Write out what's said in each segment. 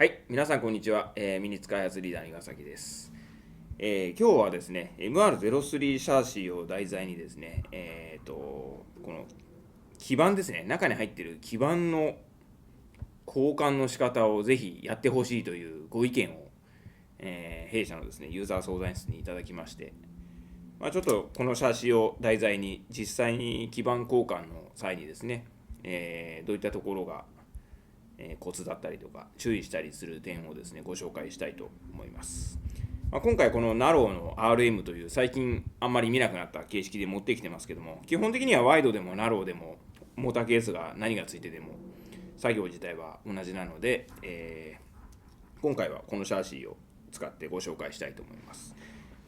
はい、皆さんこんにちは。ミニツ開発リーダーの岩崎です。今日はですね、MR03 シャーシーを題材にですね、この基板ですね、中に入っている基板の交換の仕方をぜひやってほしいというご意見を、弊社のですね、ユーザー相談室にいただきまして、ちょっとこのシャーシーを題材に実際に基板交換の際にですね、どういったところがコツだったりとか注意したりする点をですねご紹介したいと思います。今回この Narrow の RM という最近あんまり見なくなった形式で持ってきてますけども、基本的にはワイドでも Narrow でもモーターケースが何がついてでも作業自体は同じなので、今回はこのシャーシーを使ってご紹介したいと思います。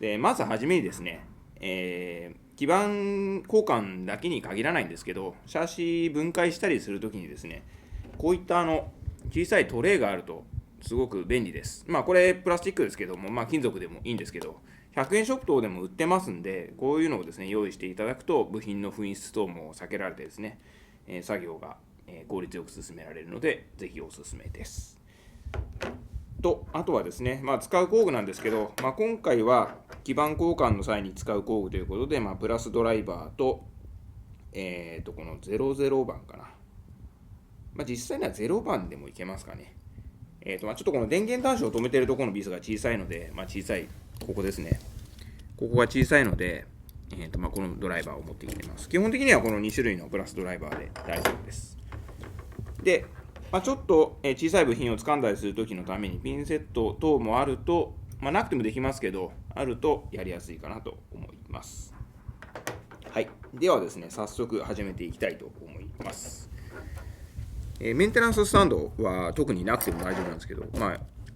でまずはじめにですね、基板交換だけに限らないんですけど、シャーシー分解したりするときにですね、こういった小さいトレイがあるとすごく便利です。これプラスチックですけども、金属でもいいんですけど、100円ショップ等でも売ってますんで、こういうのをですね、用意していただくと、部品の紛失等も避けられてですね、作業が効率よく進められるので、ぜひおすすめです。あとはですね、使う工具なんですけど、今回は基板交換の際に使う工具ということで、プラスドライバーと、この00番かな。実際には0番でもいけますかね。ちょっとこの電源端子を止めているところのビスが小さいので、小さい、ここですね。ここが小さいので、このドライバーを持ってきています。基本的にはこの2種類のプラスドライバーで大丈夫です。で、ちょっと小さい部品を掴んだりするときのためにピンセット等もあると、なくてもできますけど、あるとやりやすいかなと思います。はい。ではですね、早速始めていきたいと思います。メンテナンススタンドは特になくても大丈夫なんですけど、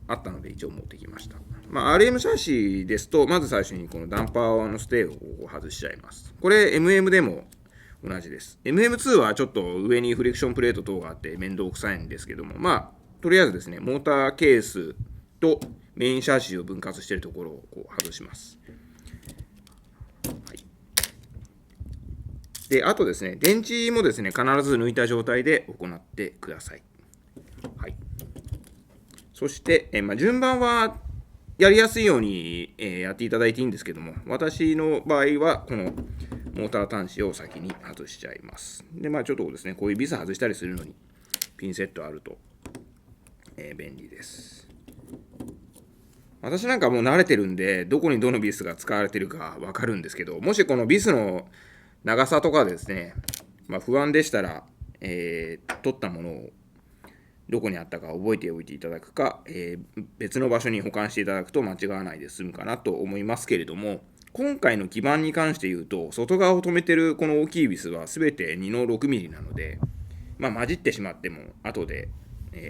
あったので一応持ってきました。RM シャーシーですと、まず最初にこのダンパーのステーを外しちゃいます。これ MM でも同じです。MM2 はちょっと上にフリクションプレート等があって面倒くさいんですけども、とりあえずですね、モーターケースとメインシャーシーを分割しているところをこう外します。で、あとですね、電池もですね、必ず抜いた状態で行ってください。はい。そして、順番はやりやすいように、やっていただいていいんですけども、私の場合は、このモーター端子を先に外しちゃいます。で、ちょっとですね、こういうビス外したりするのに、ピンセットあると、便利です。私なんかもう慣れてるんで、どこにどのビスが使われてるかわかるんですけど、もしこのビスの長さとかですね、不安でしたら、取ったものをどこにあったか覚えておいていただくか、別の場所に保管していただくと間違わないで済むかなと思いますけれども、今回の基板に関して言うと、外側を止めてるこの大きいビスは全て2の 6mm なので、混じってしまっても後で、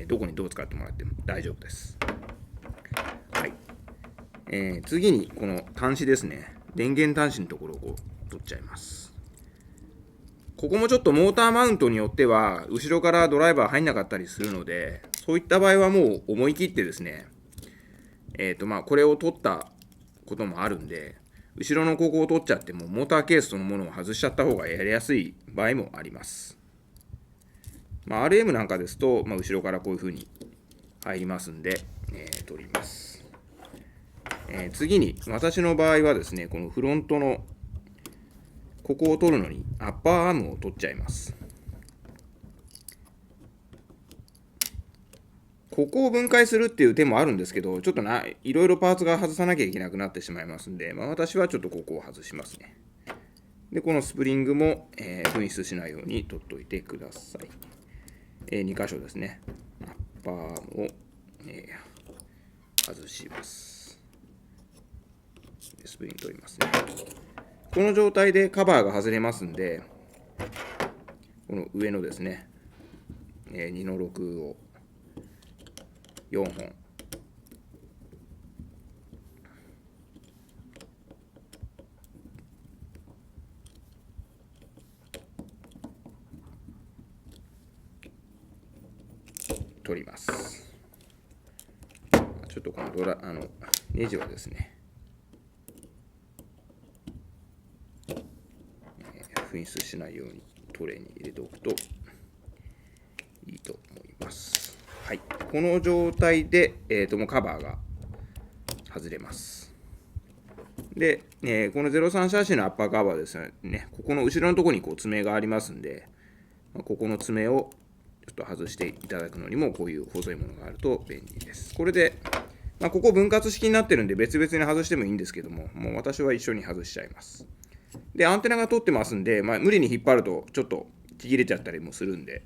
どこにどう使ってもらっても大丈夫です。はい。次にこの端子ですね、電源端子のところをこう取っちゃいます。ここもちょっとモーターマウントによっては後ろからドライバー入んなかったりするので、そういった場合はもう思い切ってですね、これを取ったこともあるんで、後ろのここを取っちゃってもモーターケースそのものを外しちゃった方がやりやすい場合もあります。RM なんかですと、後ろからこういう風に入りますんで、取ります。次に私の場合はですね、このフロントのここを取るのにアッパーアームを取っちゃいます。ここを分解するっていう手もあるんですけど、ちょっといろいろパーツが外さなきゃいけなくなってしまいますんで、私はちょっとここを外しますね。で、このスプリングも、紛失しないように取っておいてください。2箇所ですね。アッパーアームを、外します。スプリング取りますね。この状態でカバーが外れますんで、この上のですね、2の6を4本取ります。ちょっとこのネジはですね、紛失しないようにトレーに入れておくといいと思います。はい、この状態で、もうカバーが外れます。で、この03シャーシのアッパーカバーですね、ここの後ろのところにこう爪がありますんで、ここの爪をちょっと外していただくのにも、こういう細いものがあると便利です。これで、ここ分割式になってるんで、別々に外してもいいんですけども、もう私は一緒に外しちゃいます。で、アンテナが通ってますんで、無理に引っ張るとちょっとちぎれちゃったりもするんで、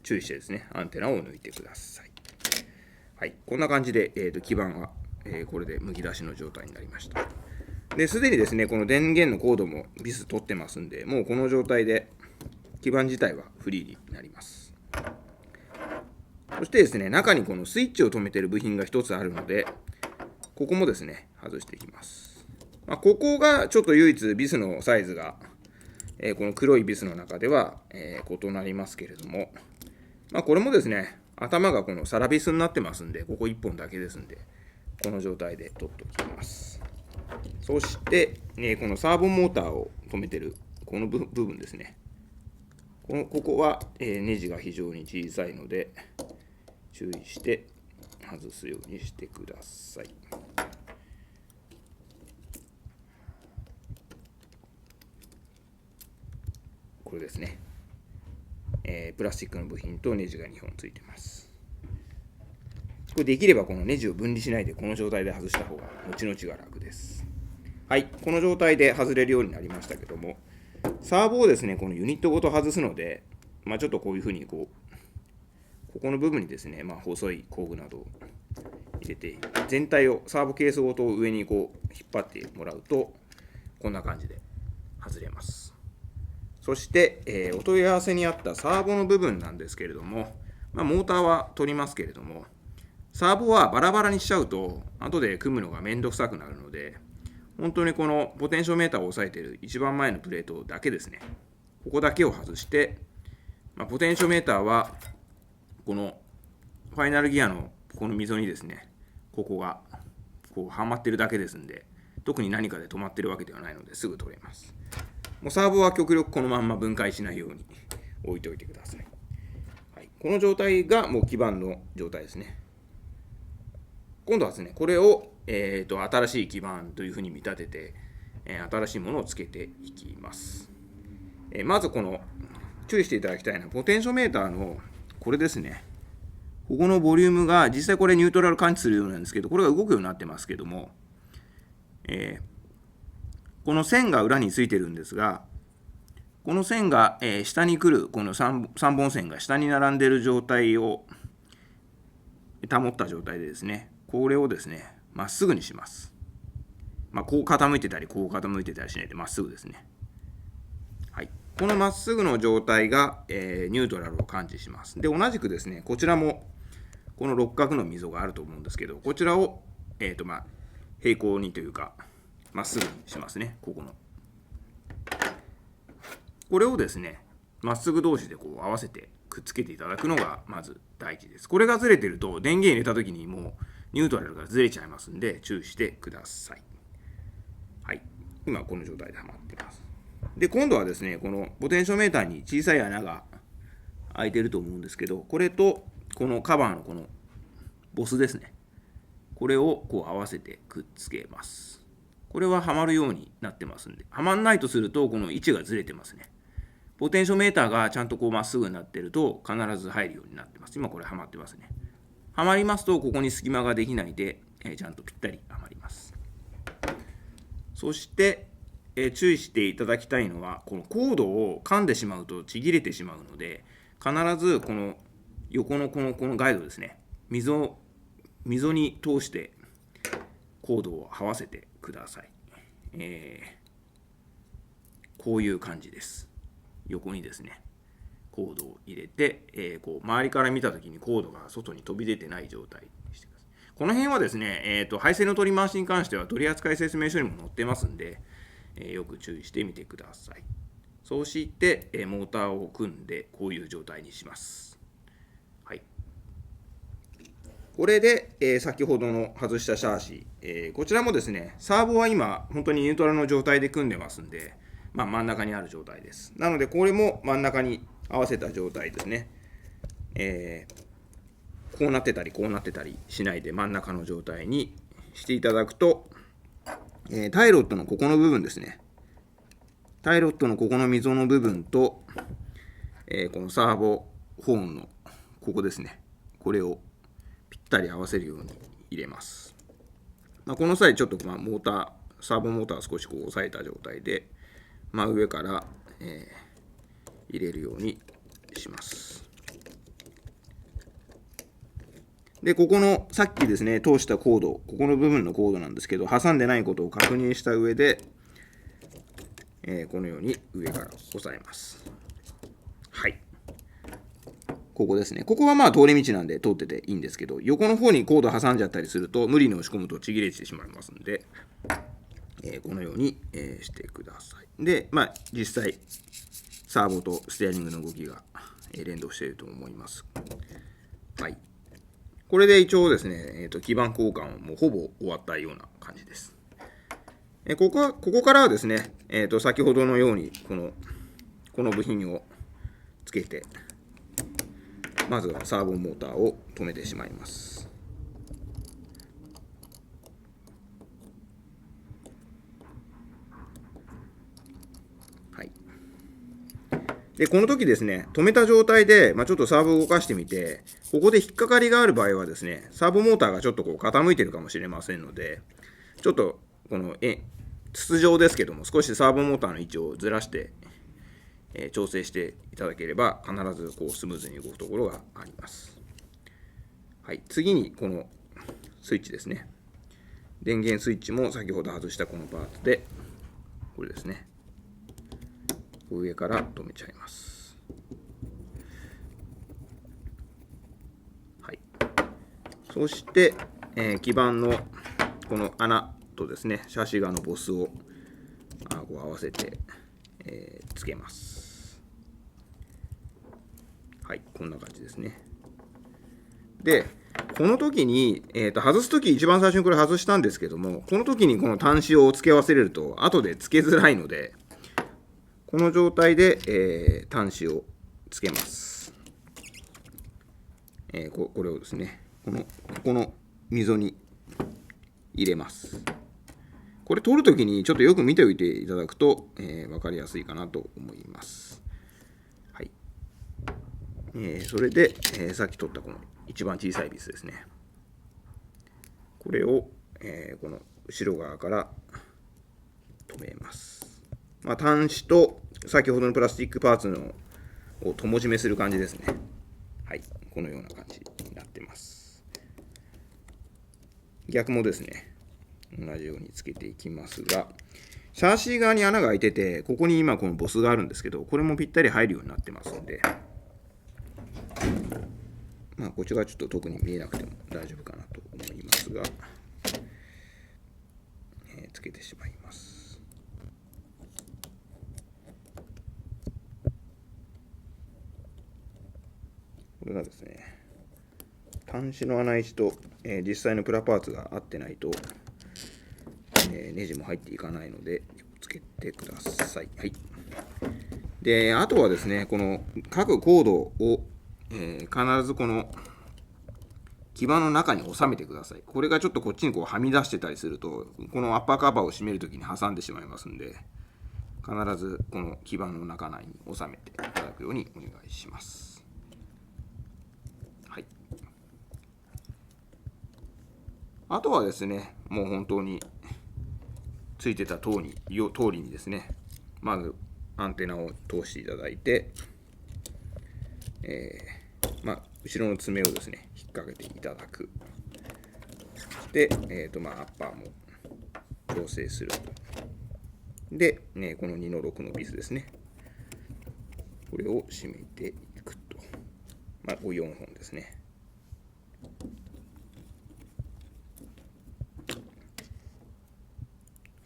注意してですね、アンテナを抜いてください。はい、こんな感じで、基板は、これで剥き出しの状態になりました。で、すでにですね、この電源のコードもビス取ってますんで、もうこの状態で基板自体はフリーになります。そしてですね、中にこのスイッチを止めている部品が1つあるので、ここもですね、外していきます。ここがちょっと唯一ビスのサイズが、この黒いビスの中では、異なりますけれども、これもですね、頭がこのサラビスになってますんで、ここ1本だけですんで、この状態で取っておきます。そして、このサーボモーターを止めてるこの部分ですね。ここは、ネジが非常に小さいので、注意して外すようにしてください。これですね。プラスチックの部品とネジが2本ついてます。これできればこのネジを分離しないでこの状態で外した方が後々が楽です。はい、この状態で外れるようになりましたけども、サーボをですね、このユニットごと外すので、ちょっとこういうふうにここの部分にですね、細い工具などを入れて、全体をサーボケースごと上にこう引っ張ってもらうと、こんな感じで外れます。そして、お問い合わせにあったサーボの部分なんですけれども、モーターは取りますけれども、サーボはバラバラにしちゃうと、後で組むのがめんどくさくなるので、本当にこのポテンショメーターを押さえている一番前のプレートだけですね、ここだけを外して、ポテンショメーターは、このファイナルギアのこの溝にですね、ここがこうはまってるだけですんで、特に何かで止まってるわけではないのですぐ取れます。もうサーボは極力このまんま分解しないように置いておいてください。はい、この状態がもう基板の状態ですね。今度はですね、これを、新しい基板というふうに見立てて、新しいものをつけていきます。まずこの注意していただきたいのは、ポテンショメーターのこれですね。ここのボリュームが、実際これニュートラル感知するようなんですけど、これが動くようになってますけども、この線が裏についてるんですが、この線が、下に来る、この 3本線が下に並んでいる状態を保った状態でですね、これをですね、まっすぐにします。こう傾いてたり、こう傾いてたりしないで、まっすぐですね。はい。このまっすぐの状態が、ニュートラルを感知します。で、同じくですね、こちらも、この六角の溝があると思うんですけど、こちらを、平行にというか、まっすぐにしますね、ここの。これをですね、まっすぐ同士でこう合わせてくっつけていただくのがまず大事です。これがずれてると電源入れた時にもうニュートラルがずれちゃいますんで注意してください。はい。今この状態ではまっています。で、今度はですね、このポテンショメーターに小さい穴が開いてると思うんですけど、これとこのカバーのこのボスですね。これをこう合わせてくっつけます。これははまるようになってますんで、はまんないとするとこの位置がずれてますね。ポテンショメーターがちゃんとこうまっすぐになってると必ず入るようになってます。今これはまってますね。はまりますとここに隙間ができないで、ちゃんとぴったりはまります。そして、注意していただきたいのはこのコードを噛んでしまうとちぎれてしまうので、必ずこの横のこのガイドですね、溝に通してコードを這わせてください。こういう感じです。横にですね、コードを入れて、こう周りから見たときにコードが外に飛び出てない状態にしてください。この辺はですね、配線の取り回しに関しては取扱説明書にも載ってますんで、よく注意してみてください。そうして、モーターを組んでこういう状態にします。はい。これで、先ほどの外したシャーシこちらもですね、サーボは今本当にニュートラルの状態で組んでますんで、真ん中にある状態です。なのでこれも真ん中に合わせた状態ですね。こうなってたりこうなってたりしないで真ん中の状態にしていただくと、タイロットのここの部分ですね。タイロットのここの溝の部分と、このサーボホーンのここですね。これをぴったり合わせるように入れます。この際ちょっとモーター、サーボモーターを少しこう押さえた状態で、真上から、入れるようにします。で、ここのさっきですね、通したコード、ここの部分のコードなんですけど、挟んでないことを確認した上で、このように上から押さえます。はい。ここですね。ここは通り道なんで通ってていいんですけど、横の方にコード挟んじゃったりすると、無理に押し込むとちぎれてしまいますんで、このように、してください。で、実際、サーボとステアリングの動きが、連動していると思います。はい。これで一応ですね、基板交換はもうほぼ終わったような感じです。ここからはですね、先ほどのようにこの部品をつけて、まずはサーボモーターを止めてしまいます。はい。で、この時ですね、止めた状態で、ちょっとサーボを動かしてみて、ここで引っかかりがある場合はですね、サーボモーターがちょっとこう傾いてるかもしれませんので、ちょっとこの筒状ですけども、少しサーボモーターの位置をずらして、調整していただければ、必ずこうスムーズに動くところがあります。はい、次にこのスイッチですね。電源スイッチも先ほど外したこのパーツで、これですね。上から止めちゃいます。はい。そして、基板のこの穴とですね、シャシ側のボスをこう合わせて、つけます。はい、こんな感じですね。で、この時に、外す時一番最初にこれ外したんですけども、この時にこの端子を付け忘れると、後で付けづらいので、この状態で、端子を付けます。これをですね、ここの溝に入れます。これ取るときにちょっとよく見ておいていただくと、分かりやすいかなと思います。はい。それで、さっき取ったこの一番小さいビスですね。これを、この後ろ側から止めます。端子と先ほどのプラスチックパーツのを共締めする感じですね。はい。このような感じになってます。逆もですね、同じようにつけていきますが、シャーシー側に穴が開いてて、ここに今このボスがあるんですけど、これもぴったり入るようになってますんで、こっちがちょっと特に見えなくても大丈夫かなと思いますが、つけてしまいます。これがですね、端子の穴位置と、実際のプラパーツが合ってないと、ネジも入っていかないので、つけてください。はい。で、あとはですね、この各コードを、必ずこの基板の中に収めてください。これがちょっとこっちにこうはみ出してたりすると、このアッパーカバーを閉めるときに挟んでしまいますんで、必ずこの基板の中内に収めていただくようにお願いします。はい。あとはですね、もう本当についてた通りにですね、まずアンテナを通していただいて、後ろの爪をですね、引っ掛けていただく。で、アッパーも調整すると。で、この2の6のビスですね。これを締めていくと。4本ですね。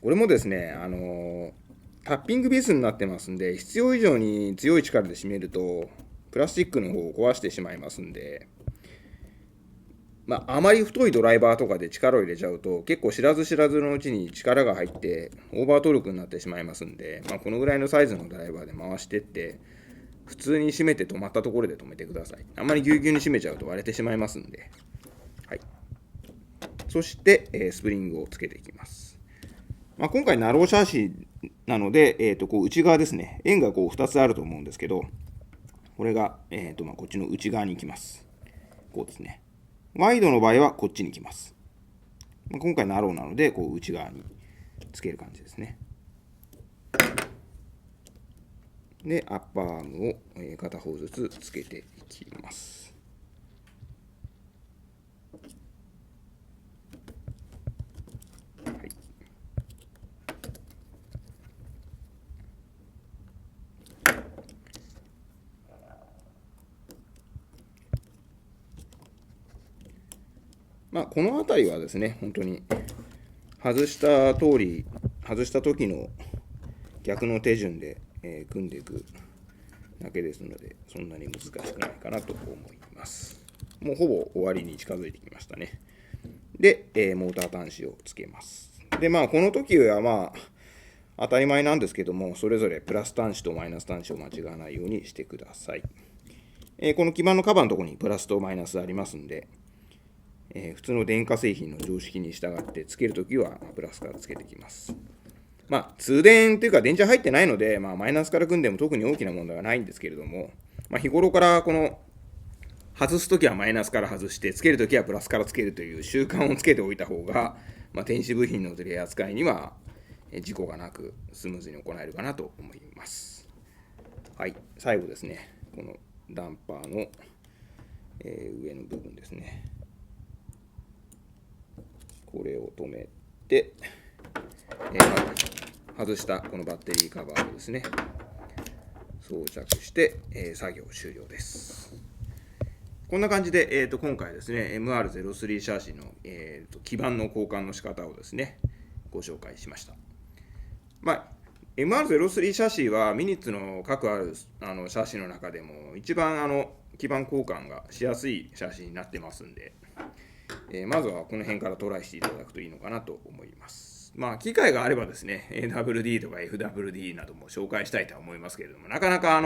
これもですね、タッピングビスになってますんで、必要以上に強い力で締めると、プラスチックの方を壊してしまいますんで、あまり太いドライバーとかで力を入れちゃうと、結構知らず知らずのうちに力が入って、オーバートルクになってしまいますんで、このぐらいのサイズのドライバーで回してって、普通に締めて止まったところで止めてください。あんまりぎゅうぎゅうに締めちゃうと割れてしまいますんで。はい。そして、スプリングをつけていきます。今回、ナローシャーシなので、こう内側ですね、円がこう2つあると思うんですけど、これが、こっちの内側に行きます。こうですね。ワイドの場合はこっちに行きます。今回ナローなので、こう内側につける感じですね。で、アッパーアームを片方ずつつけていきます。この辺りはですね、本当に外した時の逆の手順で、組んでいくだけですので、そんなに難しくないかなと思います。もうほぼ終わりに近づいてきましたね。で、モーター端子をつけます。で、この時は当たり前なんですけども、それぞれプラス端子とマイナス端子を間違わないようにしてください。この基板のカバーのところにプラスとマイナスありますんで、普通の電化製品の常識に従ってつけるときはプラスからつけていきます。通電というか電池入ってないので、マイナスから組んでも特に大きな問題はないんですけれども、日頃からこの外すときはマイナスから外して、つけるときはプラスからつけるという習慣をつけておいた方が、電子部品の取り扱いには事故がなくスムーズに行えるかなと思います。はい、最後ですね、このダンパーの、上の部分ですね。これを止めて、外したこのバッテリーカバーをですね、装着して、作業終了です。こんな感じで、今回ですね、MR03 シャーシの、基板の交換の仕方をですね、ご紹介しました。MR03 シャーシはミニッツの各あるシャーシの中でも一番基板交換がしやすいシャーシになってますんで、まずはこの辺からトライしていただくといいのかなと思います。機会があればですね、AWD とか FWD なども紹介したいとは思いますけれども、なかなか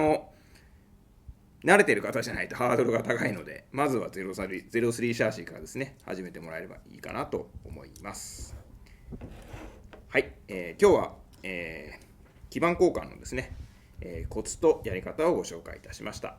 慣れている方じゃないとハードルが高いので、まずは03シャーシからですね、始めてもらえればいいかなと思います。はい、今日は、基板交換のですね、コツとやり方をご紹介いたしました。